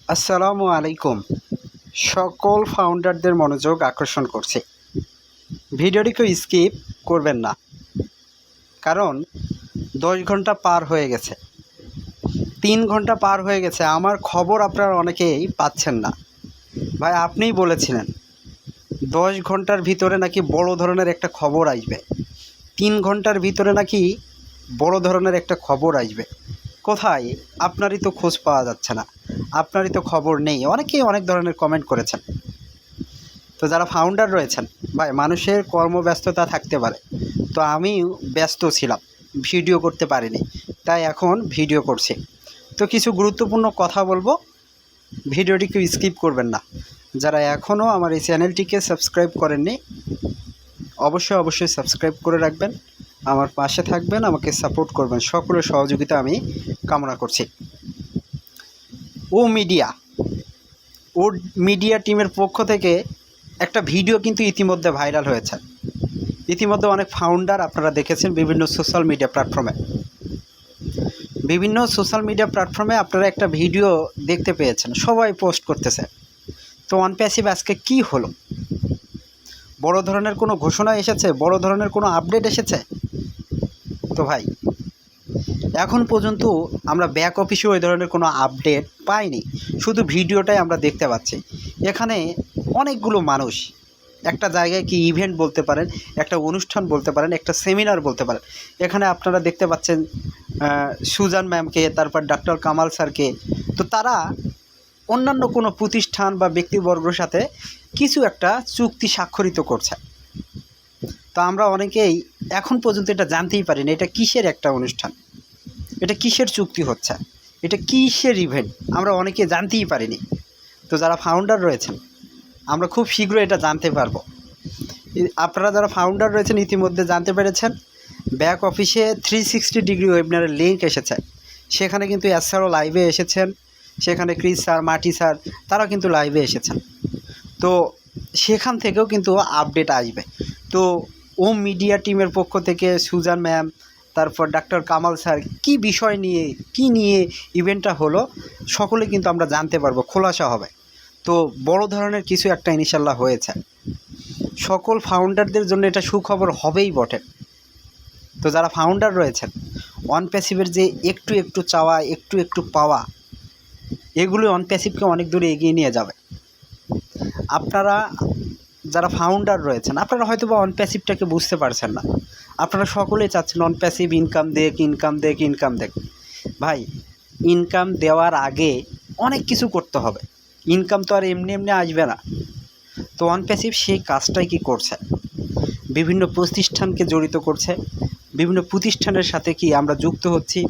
আসসালামু আলাইকুম। সকল ফাউন্ডারদের মনোযোগ আকর্ষণ করছে, ভিডিওটিকে স্কিপ করবেন না, কারণ 10 ঘন্টা পার হয়ে গেছে, 3 ঘন্টা পার হয়ে গেছে। আমার খবর আপনারা অনেকেই পাচ্ছেন না। ভাই, আপনিই বলেছিলেন 10 ঘন্টার ভিতরে নাকি বড় ধরনের একটা খবর আসবে, 3 ঘন্টার ভিতরে নাকি বড় ধরনের একটা খবর আসবে। কোথায়? আপনারই তো খোঁজ পাওয়া যাচ্ছে না, আপনারই তো খবর নেই। অনেকেই অনেক ধরনের কমেন্ট করেছেন। তো যারা ফাউন্ডার রয়েছেন, ভাই, মানুষের কর্মব্যস্ততা থাকতে পারে, তো আমিও ব্যস্ত ছিলাম, ভিডিও করতে পারিনি, তাই এখন ভিডিও করছি। তো কিছু গুরুত্বপূর্ণ কথা বলবো, ভিডিওটিকে স্কিপ করবেন না। যারা এখনও আমার এই চ্যানেলটিকে সাবস্ক্রাইব করেননি, অবশ্যই সাবস্ক্রাইব করে রাখবেন, আমার পাশে থাকবেন, আমাকে সাপোর্ট করবেন। সকলের সহযোগিতা আমি কামনা করছি। ও মিডিয়া টিমের পক্ষ থেকে একটা ভিডিও কিন্তু ইতিমধ্যে ভাইরাল হয়েছে। ইতিমধ্যে অনেক ফাউন্ডার আপনারা দেখেছেন বিভিন্ন সোশ্যাল মিডিয়া প্ল্যাটফর্মে আপনারা একটা ভিডিও দেখতে পেয়েছেন, সবাই পোস্ট করতেছে। তো অনপ্যাসিভ আজকে কি হলো? বড় ধরনের কোনো ঘোষণা এসেছে? বড় ধরনের কোনো আপডেট এসেছে? তো ভাই, এখন পর্যন্ত আমরা ব্যাক অফিসে ওই ধরনের কোনো আপডেট পাইনি, শুধু ভিডিওটাই আমরা দেখতে পাচ্ছি। এখানে অনেকগুলো মানুষ একটা জায়গায়, কি ইভেন্ট বলতে পারেন, একটা অনুষ্ঠান বলতে পারেন, একটা সেমিনার বলতে পারেন। এখানে আপনারা দেখতে পাচ্ছেন সুজান ম্যামকে, তারপর ডক্টর কামাল স্যারকে। তো তারা অন্যান্য কোনো প্রতিষ্ঠান বা ব্যক্তিবর্গের সাথে কিছু একটা চুক্তি স্বাক্ষরিত করছে। তো আমরা অনেকেই এখন পর্যন্ত এটা জানতেই পারিনি, এটা কিসের একটা অনুষ্ঠান, এটা কিসের চুক্তি হচ্ছে, এটা কিসের ইভেন্ট, আমরা অনেকে জানতেই পারিনি। তো যারা ফাউন্ডার রয়েছেন, আমরা খুব শীঘ্রই এটা জানতে পারবো। আপনারা যারা ফাউন্ডার রয়েছেন ইতিমধ্যে জানতে পেরেছেন, ব্যাক অফিসে 360 ডিগ্রি ওয়েবিনারের লিঙ্ক এসেছে। সেখানে কিন্তু স্যারও লাইভে এসেছেন, সেখানে ক্রিস স্যার, মাটি স্যার, তারা কিন্তু লাইভে এসেছেন। তো সেখান থেকেও কিন্তু আপডেট আসবে। তো মিডিয়া টিমের পক্ষ থেকে সুজান ম্যাম, তারপর ডক্টর কামাল স্যার, কী বিষয় নিয়ে, কী নিয়ে ইভেন্টটা হলো, সকলে কিন্তু আমরা জানতে পারবো, খোলাসা হবে। তো বড় ধরনের কিছু একটা ইনশাল্লাহ হয়েছে, সকল ফাউন্ডারদের জন্য এটা সুখবর হবেই বটে। তো যারা ফাউন্ডার রয়েছেন, অনপ্যাসিভের যে একটু একটু চাওয়া, একটু একটু পাওয়া, এগুলো অনপ্যাসিভকে অনেক দূরে এগিয়ে নিয়ে যাবে। আপনারা যারা ফাউন্ডার রয়েছেন, আপনারা হয়তো বা অনপ্যাসিভটাকে বুঝতে পারছেন না। আপনারা সকলেই চাচ্ছেন অনপ্যাসিভ ইনকাম দেখ। ভাই, ইনকাম দেওয়ার আগে অনেক কিছু করতে হবে, ইনকাম তো আর এমনি এমনি আসবে না। তো অনপ্যাসিভ সেই কাজটাই কি করছে, বিভিন্ন প্রতিষ্ঠানকে জড়িত করছে, বিভিন্ন প্রতিষ্ঠানের সাথে কি আমরা যুক্ত হচ্ছি,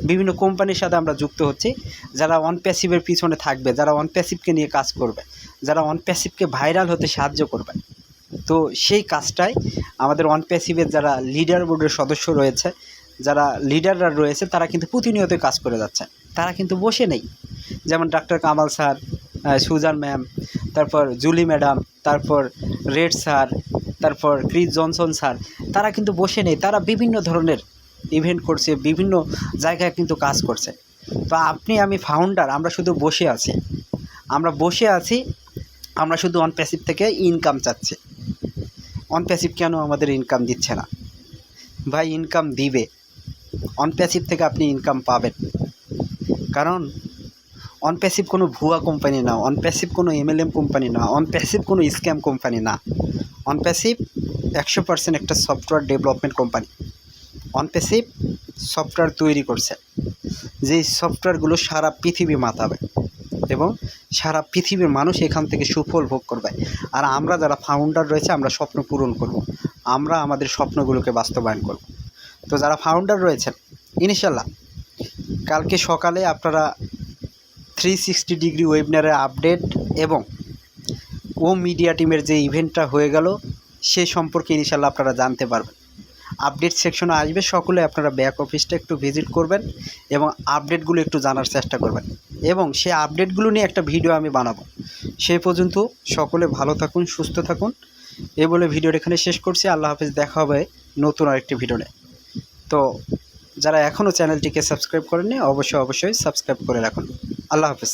বিভিন্ন কোম্পানির সাথে আমরা যুক্ত হচ্ছি, যারা অনপ্যাসিভের পিছনে থাকবে, যারা অনপ্যাসিভকে নিয়ে কাজ করবে, যারা অনপ্যাসিভকে ভাইরাল হতে সাহায্য করবে। তো সেই কাজটাই আমাদের অনপ্যাসিভের যারা লিডার বোর্ডের সদস্য রয়েছে, যারা লিডাররা রয়েছে, তারা কিন্তু প্রতিনিয়ত কাজ করে যাচ্ছে, তারা কিন্তু বসে নেই। যেমন doctor Kamal sir, Susan ma'am, তারপর জুলি ম্যাডাম, তারপর রেড স্যার, তারপর ক্রিস জনসন স্যার, তারা কিন্তু বসে নেই, তারা বিভিন্ন ধরনের ইভেন্ট করছে, বিভিন্ন জায়গায় কিন্তু কাজ করছে। তো আপনি, আমি ফাউন্ডার, আমরা শুধু বসে আছি, আমরা শুধু অনপ্যাসিভ থেকে ইনকাম চাচ্ছি। অনপ্যাসিভ কেন আমাদের ইনকাম দিচ্ছে না? ভাই, ইনকাম দিবে, অনপ্যাসিভ থেকে আপনি ইনকাম পাবেন। কারণ অনপ্যাসিভ কোনো ভুয়া কোম্পানি না, অনপ্যাসিভ কোনো MLM কোম্পানি না, অনপ্যাসিভ কোনো স্ক্যাম কোম্পানি না। অনপ্যাসিভ 100% একটা সফটওয়্যার ডেভেলপমেন্ট কোম্পানি। অনপ্যাসিভ সফটওয়্যার তৈরি করছে, যেই সফটওয়্যারগুলো সারা পৃথিবী মাতাবে এবং সারা পৃথিবীর মানুষ এখান থেকে সুফল ভোগ করবে। আর আমরা যারা ফাউন্ডার রয়েছে, আমরা স্বপ্ন পূরণ করব, আমরা আমাদের স্বপ্নগুলোকে বাস্তবায়ন করব। তো যারা ফাউন্ডার রয়েছেন, ইনশাল্লাহ কালকে সকালে আপনারা 360 ডিগ্রি ওয়েবিনারের আপডেট এবং মিডিয়া টিমের যে ইভেন্টটা হয়ে গেল সে সম্পর্কে ইনশাল্লাহ আপনারা জানতে পারবেন। আপডেট সেকশনে আসবে, সকলে আপনারা ব্যাক অফিসটা একটু ভিজিট করবেন এবং আপডেটগুলো একটু জানার চেষ্টা করবেন, এবং সেই আপডেটগুলো নিয়ে একটা ভিডিও আমি বানাবো। সেই পর্যন্ত সকলে ভালো থাকুন, সুস্থ থাকুন, এ বলে ভিডিওটা এখানে শেষ করছি। আল্লাহ হাফেজ, দেখা হবে নতুন আরেকটি ভিডিওতে। তো যারা এখনও চ্যানেলটিকে সাবস্ক্রাইব করেননি, অবশ্যই সাবস্ক্রাইব করে রাখুন। আল্লাহ হাফেজ।